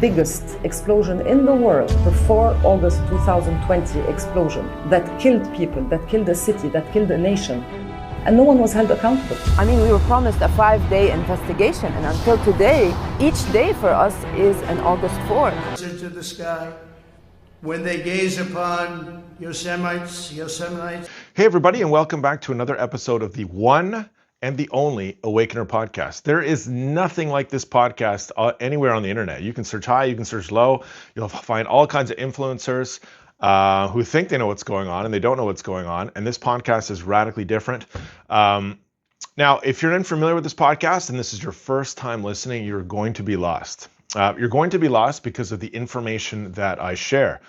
biggest explosion in the world, the 4 August 2020 explosion that killed people, that killed a city, that killed a nation, and no one was held accountable. I mean, we were promised a 5-day investigation, and until today, each day for us is an August 4. Into the sky, when they gaze upon Yosemites. Hey everybody, and welcome back to another episode of the one and the only Awakener podcast. There is nothing like this podcast anywhere on the internet. You can search high, you can search low. You'll find all kinds of influencers who think they know what's going on and they don't know what's going on. And this podcast is radically different. Now, if you're unfamiliar with this podcast and this is your first time listening, you're going to be lost. You're going to be lost because of the information that I share.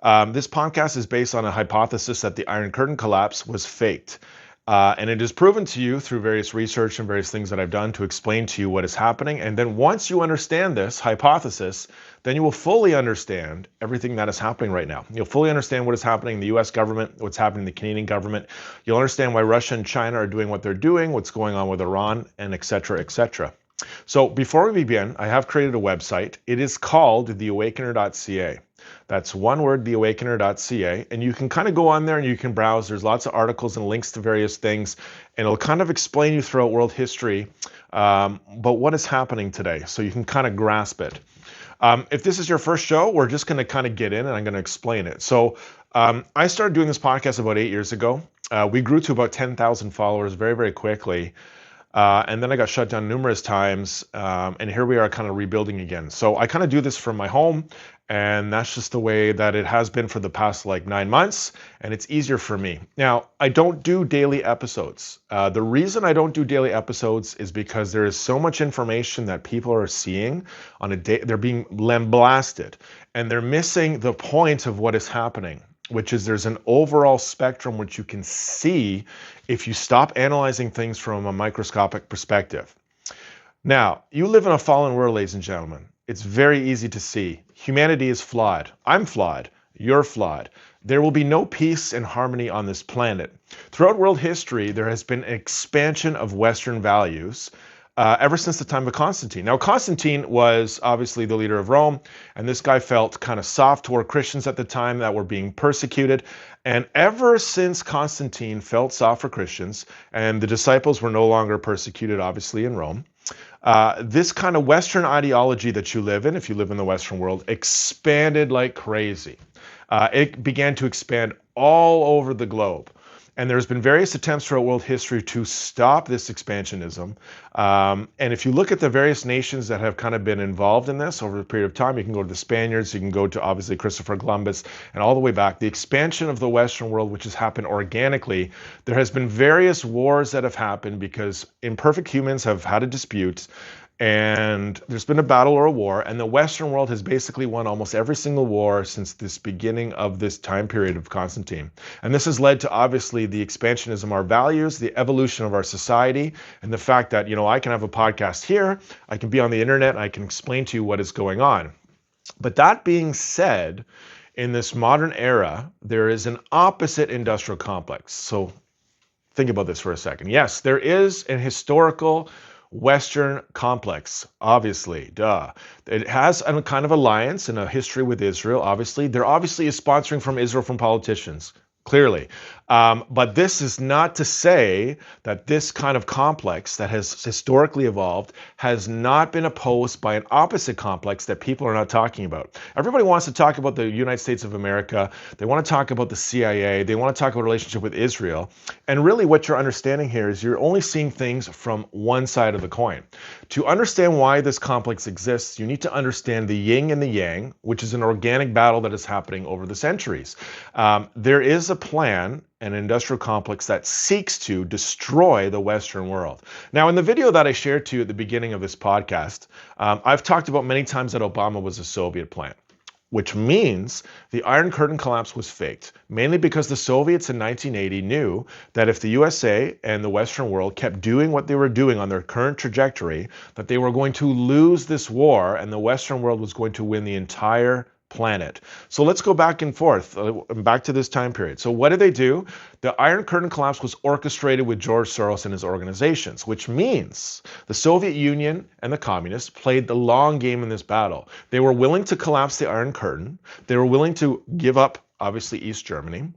This podcast is based on a hypothesis that the Iron Curtain collapse was faked. And it is proven to you through various research and various things that I've done to explain to you what is happening. And then once you understand this hypothesis, then you will fully understand everything that is happening right now. You'll fully understand what is happening in the US government, what's happening in the Canadian government. You'll understand why Russia and China are doing what they're doing, what's going on with Iran, and et cetera, et cetera. So before we begin, I have created a website. It is called theawakener.ca. That's one word, theawakener.ca, and you can kind of go on there and you can browse. There's lots of articles and links to various things, and it'll kind of explain you throughout world history, but what is happening today, so you can kind of grasp it. If this is your first show, we're just going to kind of get in and I'm going to explain it. So I started doing this podcast about 8 years ago. We grew to about 10,000 followers very, very quickly. And then I got shut down numerous times, and here we are kind of rebuilding again. So I kind of do this from my home, and that's just the way that it has been for the past 9 months, and it's easier for me. Now, I don't do daily episodes. The reason I don't do daily episodes is because there is so much information that people are seeing on a day. They're being lambasted, and they're missing the point of what is happening, which is there's an overall spectrum which you can see if you stop analyzing things from a microscopic perspective. Now, you live in a fallen world, ladies and gentlemen. It's very easy to see. Humanity is flawed. I'm flawed. You're flawed. There will be no peace and harmony on this planet. Throughout world history, there has been an expansion of Western values ever since the time of Constantine. Now, Constantine was obviously the leader of Rome, and this guy felt kind of soft toward Christians at the time that were being persecuted. And ever since Constantine felt soft for Christians, and the disciples were no longer persecuted, obviously, in Rome, this kind of Western ideology that you live in, if you live in the Western world, expanded like crazy. It began to expand all over the globe. And there's been various attempts throughout world history to stop this expansionism. And if you look at the various nations that have kind of been involved in this over a period of time, you can go to the Spaniards, you can go to obviously Christopher Columbus, and all the way back, the expansion of the Western world, which has happened organically. There has been various wars that have happened because imperfect humans have had a dispute, and there's been a battle or a war, and the Western world has basically won almost every single war since this beginning of this time period of Constantine. And this has led to obviously the expansionism of our values, the evolution of our society, and the fact that, I can have a podcast here, I can be on the internet, and I can explain to you what is going on. But that being said, in this modern era, there is an opposite industrial complex. So think about this for a second. Yes, there is an historical Western complex, obviously, duh. It has a kind of alliance and a history with Israel, obviously. There obviously is sponsoring from Israel from politicians, clearly. But this is not to say that this kind of complex that has historically evolved has not been opposed by an opposite complex that people are not talking about. Everybody wants to talk about the United States of America. They want to talk about the CIA. They want to talk about a relationship with Israel. And really what you're understanding here is you're only seeing things from one side of the coin. To understand why this complex exists, you need to understand the yin and the yang, which is an organic battle that is happening over the centuries. There is a plan, an industrial complex that seeks to destroy the Western world. Now, in the video that I shared to you at the beginning of this podcast, I've talked about many times that Obama was a Soviet plant, which means the Iron Curtain collapse was faked, mainly because the Soviets in 1980 knew that if the USA and the Western world kept doing what they were doing on their current trajectory, that they were going to lose this war and the Western world was going to win the entire planet. So let's go back and forth, back to this time period. So what did they do? The Iron Curtain collapse was orchestrated with George Soros and his organizations, which means the Soviet Union and the communists played the long game in this battle. They were willing to collapse the Iron Curtain. They were willing to give up, obviously, East Germany.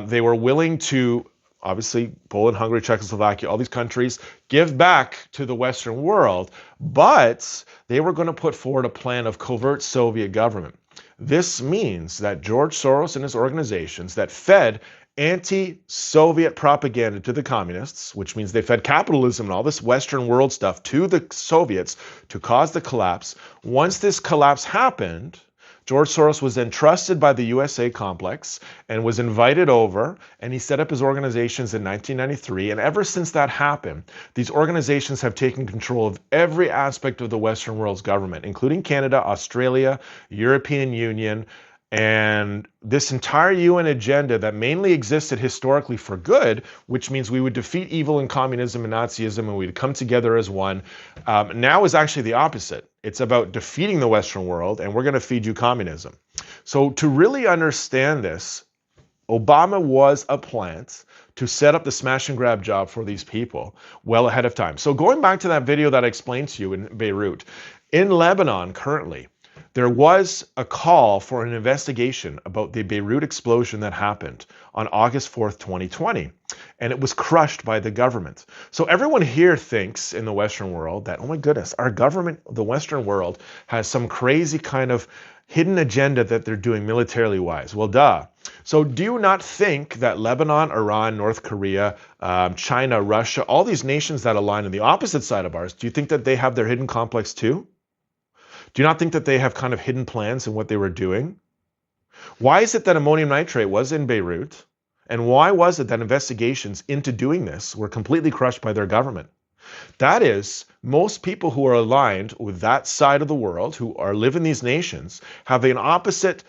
They were willing to, obviously, Poland, Hungary, Czechoslovakia, all these countries, give back to the Western world, but they were going to put forward a plan of covert Soviet government. This means that George Soros and his organizations that fed anti-Soviet propaganda to the communists, which means they fed capitalism and all this Western world stuff to the Soviets to cause the collapse. Once this collapse happened, George Soros was then trusted by the USA complex and was invited over, and he set up his organizations in 1993. And ever since that happened, these organizations have taken control of every aspect of the Western world's government, including Canada, Australia, European Union, and this entire UN agenda that mainly existed historically for good, which means we would defeat evil and communism and Nazism and we'd come together as one, now is actually the opposite. It's about defeating the Western world and we're going to feed you communism. So to really understand this, Obama was a plant to set up the smash and grab job for these people well ahead of time. So going back to that video that I explained to you in Beirut, in Lebanon currently, there was a call for an investigation about the Beirut explosion that happened on August 4th, 2020, and it was crushed by the government. So everyone here thinks in the Western world that, oh my goodness, our government, the Western world, has some crazy kind of hidden agenda that they're doing militarily wise. Well, duh. So do you not think that Lebanon, Iran, North Korea, China, Russia, all these nations that align on the opposite side of ours, do you think that they have their hidden complex too? Do you not think that they have kind of hidden plans in what they were doing? Why is it that ammonium nitrate was in Beirut? And why was it that investigations into doing this were completely crushed by their government? That is, most people who are aligned with that side of the world, who live in these nations, have an opposite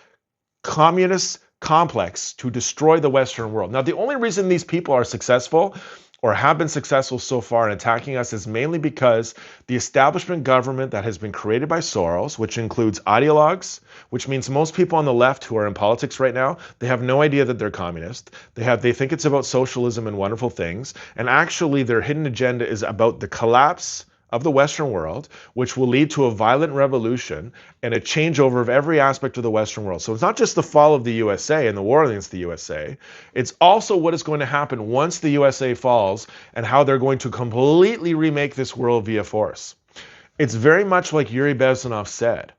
communist complex to destroy the Western world. Now, the only reason these people are successful or have been successful so far in attacking us is mainly because the establishment government that has been created by Soros, which includes ideologues, which means most people on the left who are in politics right now, they have no idea that they're communist. They think it's about socialism and wonderful things. And actually their hidden agenda is about the collapse of the Western world, which will lead to a violent revolution and a changeover of every aspect of the Western world. So it's not just the fall of the USA and the war against the USA, it's also what is going to happen once the USA falls and how they're going to completely remake this world via force. It's very much like Yuri Bezmenov said.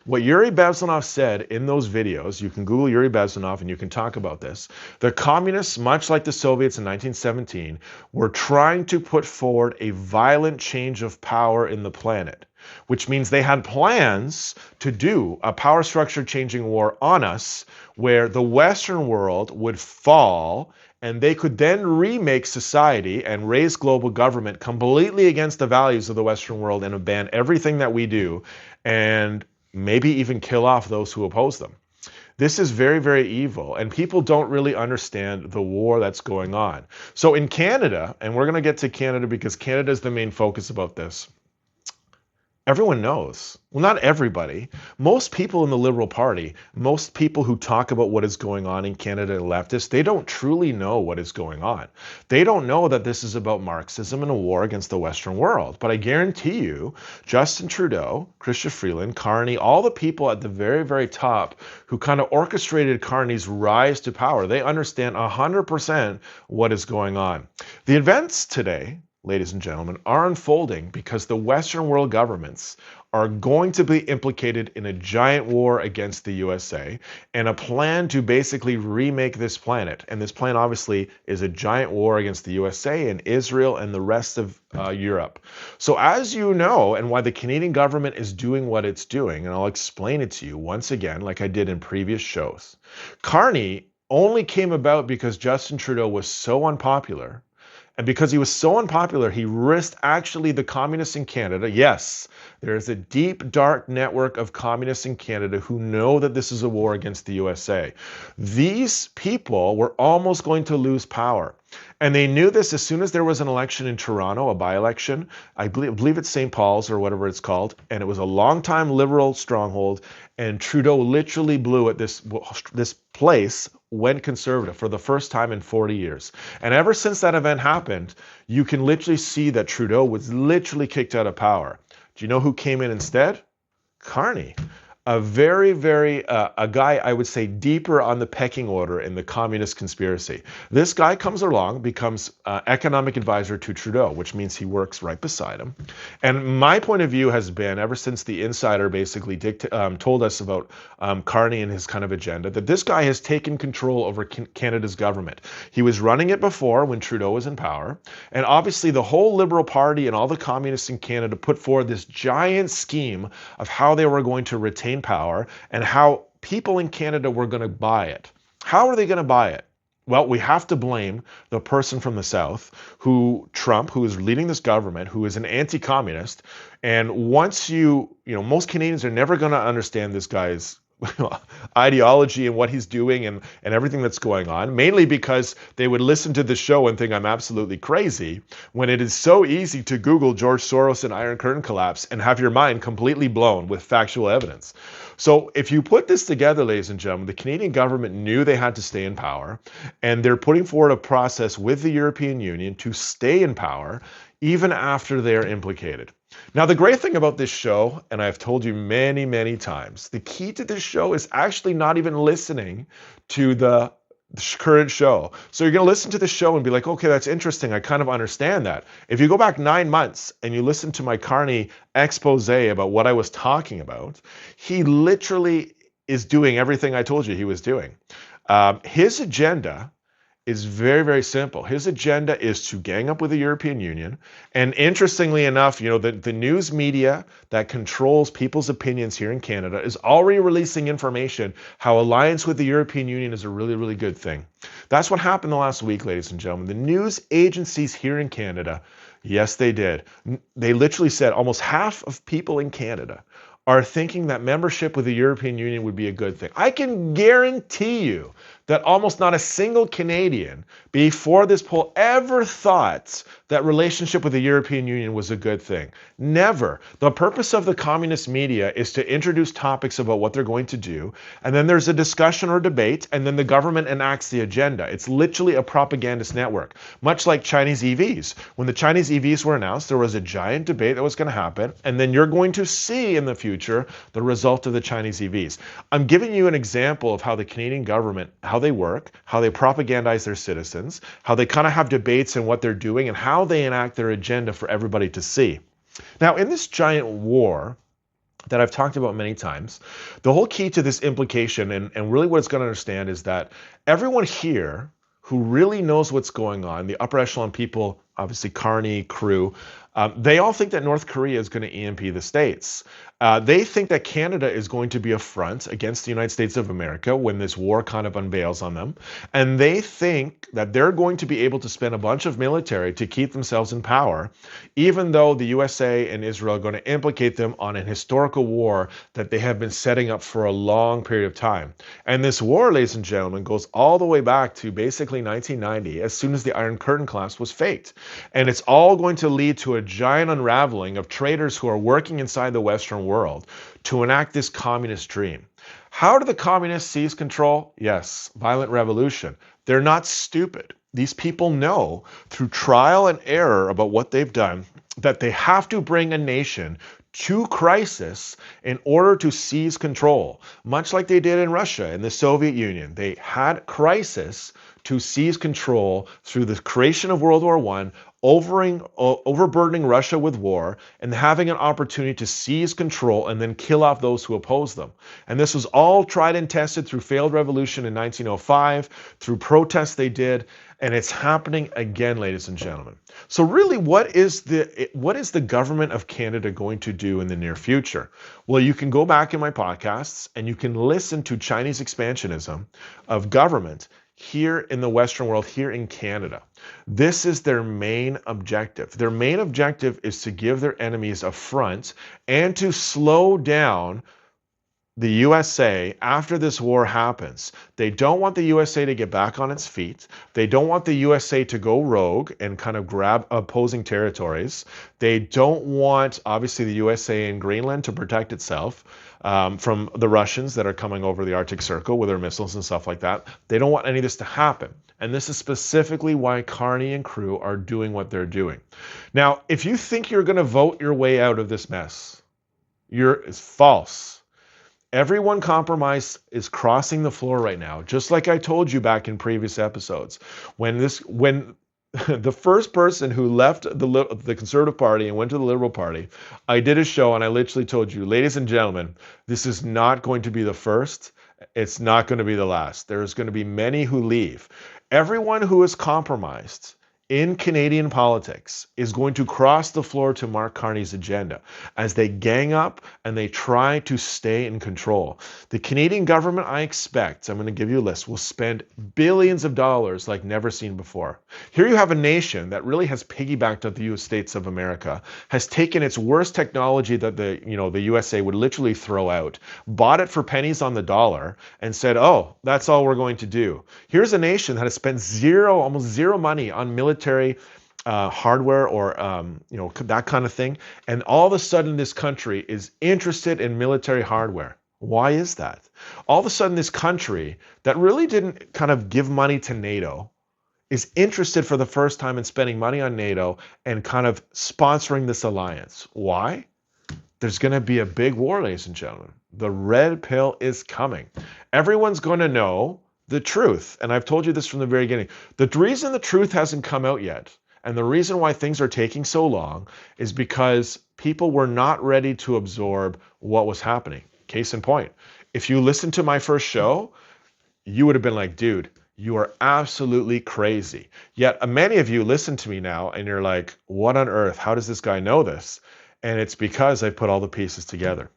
What Yuri Bezmenov said in those videos, you can Google Yuri Bezmenov and you can talk about this. The communists, much like the Soviets in 1917, were trying to put forward a violent change of power in the planet, which means they had plans to do a power structure changing war on us where the Western world would fall and they could then remake society and raise global government completely against the values of the Western world and ban everything that we do and maybe even kill off those who oppose them. This is very, very evil, and people don't really understand the war that's going on. So in Canada, and we're going to get to Canada because Canada is the main focus about this, everyone knows. Well, not everybody. Most people in the Liberal Party, most people who talk about what is going on in Canada and leftists, they don't truly know what is going on. They don't know that this is about Marxism and a war against the Western world. But I guarantee you, Justin Trudeau, Chrystia Freeland, Carney, all the people at the very, very top who kind of orchestrated Carney's rise to power, they understand 100% what is going on. The events today, ladies and gentlemen, are unfolding because the Western world governments are going to be implicated in a giant war against the USA and a plan to basically remake this planet. And this plan obviously is a giant war against the USA and Israel and the rest of Europe. So as you know, and why the Canadian government is doing what it's doing, and I'll explain it to you once again, like I did in previous shows, Carney only came about because Justin Trudeau was so unpopular. And because he was so unpopular, he risked actually the communists in Canada. Yes, there is a deep, dark network of communists in Canada who know that this is a war against the USA. These people were almost going to lose power. And they knew this as soon as there was an election in Toronto, a by-election. I believe it's St. Paul's or whatever it's called. And it was a long-time Liberal stronghold. And Trudeau literally blew at this place, went Conservative for the first time in 40 years. And ever since that event happened, you can literally see that Trudeau was literally kicked out of power. Do you know who came in instead? Carney. A a guy, I would say, deeper on the pecking order in the communist conspiracy. This guy comes along, becomes economic advisor to Trudeau, which means he works right beside him. And my point of view has been, ever since the insider basically told us about Carney and his kind of agenda, that this guy has taken control over Canada's government. He was running it before when Trudeau was in power. And obviously the whole Liberal Party and all the communists in Canada put forward this giant scheme of how they were going to retain power and how people in Canada were going to buy it. How are they going to buy it? Well, we have to blame the person from the South, Trump, who is leading this government, who is an anti-communist. And once most Canadians are never going to understand this guy's ideology and what he's doing and everything that's going on, mainly because they would listen to the show and think I'm absolutely crazy, when it is so easy to Google George Soros and Iron Curtain collapse and have your mind completely blown with factual evidence. So if you put this together, ladies and gentlemen, the Canadian government knew they had to stay in power, and they're putting forward a process with the European Union to stay in power even after they're implicated. Now, the great thing about this show, and I've told you many, many times, the key to this show is actually not even listening to the current show. So you're going to listen to the show and be like, okay, that's interesting. I kind of understand that. If you go back 9 months and you listen to my Carney expose about what I was talking about, he literally is doing everything I told you he was doing. His agenda is very, very simple. His agenda is to gang up with the European Union. And interestingly enough, the news media that controls people's opinions here in Canada is already releasing information how alliance with the European Union is a really, really good thing. That's what happened the last week, ladies and gentlemen. The news agencies here in Canada, yes, they did. They literally said almost half of people in Canada are thinking that membership with the European Union would be a good thing. I can guarantee you that almost not a single Canadian before this poll ever thought that relationship with the European Union was a good thing. Never. The purpose of the communist media is to introduce topics about what they're going to do, and then there's a discussion or debate, and then the government enacts the agenda. It's literally a propagandist network, much like Chinese EVs. When the Chinese EVs were announced, there was a giant debate that was going to happen, and then you're going to see in the future the result of the Chinese EVs. I'm giving you an example of how the Canadian government, how they work, how they propagandize their citizens, how they kind of have debates and what they're doing, and how they enact their agenda for everybody to see. Now, in this giant war that I've talked about many times, the whole key to this implication, and really what it's going to understand, is that everyone here who really knows what's going on, the upper echelon people, obviously Carney, crew, they all think that North Korea is going to EMP the States. They think that Canada is going to be a front against the United States of America when this war kind of unveils on them. And they think that they're going to be able to spend a bunch of military to keep themselves in power, even though the USA and Israel are going to implicate them on an historical war that they have been setting up for a long period of time. And this war, ladies and gentlemen, goes all the way back to basically 1990, as soon as the Iron Curtain collapse was faked. And it's all going to lead to a giant unraveling of traitors who are working inside the Western world to enact this communist dream. How do the communists seize control? Yes, violent revolution. They're not stupid. These people know through trial and error about what they've done that they have to bring a nation to crisis in order to seize control, much like they did in Russia and the Soviet Union. They had crisis to seize control through the creation of World War I, overburdening Russia with war, and having an opportunity to seize control and then kill off those who oppose them. And this was all tried and tested through failed revolution in 1905, through protests they did, and it's happening again, ladies and gentlemen. So really, what is the government of Canada going to do in the near future? Well, you can go back in my podcasts and you can listen to Chinese expansionism of government here in the Western world, here in Canada. This is their main objective. Their main objective is to give their enemies a front and to slow down the USA, after this war happens, they don't want the USA to get back on its feet. They don't want the USA to go rogue and kind of grab opposing territories. They don't want, obviously, the USA in Greenland to protect itself from the Russians that are coming over the Arctic Circle with their missiles and stuff like that. They don't want any of this to happen. And this is specifically why Carney and crew are doing what they're doing. Now, if you think you're going to vote your way out of this mess, it's false. Everyone compromised is crossing the floor right now, just like I told you back in previous episodes. When the first person who left the Conservative Party and went to the Liberal Party, I did a show and I literally told you, ladies and gentlemen, this is not going to be the first. It's not going to be the last. There's going to be many who leave. Everyone who is compromised in Canadian politics is going to cross the floor to Mark Carney's agenda as they gang up and they try to stay in control. The Canadian government, I expect, I'm going to give you a list, will spend billions of dollars like never seen before. Here you have a nation that really has piggybacked on the US States of America, has taken its worst technology that the USA would literally throw out, bought it for pennies on the dollar, and said, oh, that's all we're going to do. Here's a nation that has spent almost zero money on military hardware or that kind of thing, and all of a sudden this country is interested in military hardware. Why is that? All of a sudden this country that really didn't kind of give money to NATO is interested for the first time in spending money on NATO and kind of sponsoring this alliance. Why? There's going to be a big war, ladies and gentlemen. The red pill is coming. Everyone's going to know the truth. And I've told you this from the very beginning. The reason the truth hasn't come out yet, and the reason why things are taking so long, is because people were not ready to absorb what was happening. Case in point, if you listened to my first show, you would have been like, dude, you are absolutely crazy. Yet many of you listen to me now and you're like, what on earth? How does this guy know this? And it's because I put all the pieces together.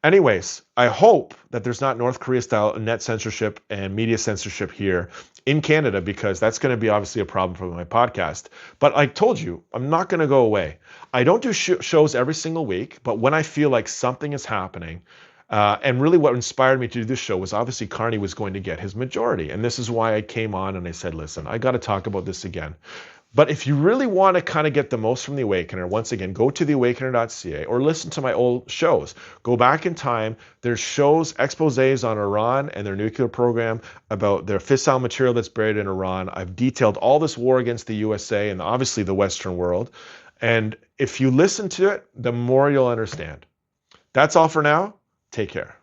Anyways, I hope that there's not North Korea style net censorship and media censorship here in Canada, because that's going to be obviously a problem for my podcast. But I told you, I'm not going to go away. I don't do shows every single week, but when I feel like something is happening, and really what inspired me to do this show was obviously Carney was going to get his majority. And this is why I came on and I said, listen, I got to talk about this again. But if you really want to kind of get the most from The Awakener, once again, go to theawakener.ca or listen to my old shows. Go back in time. There's shows, exposés on Iran and their nuclear program, about their fissile material that's buried in Iran. I've detailed all this war against the USA and obviously the Western world. And if you listen to it, the more you'll understand. That's all for now. Take care.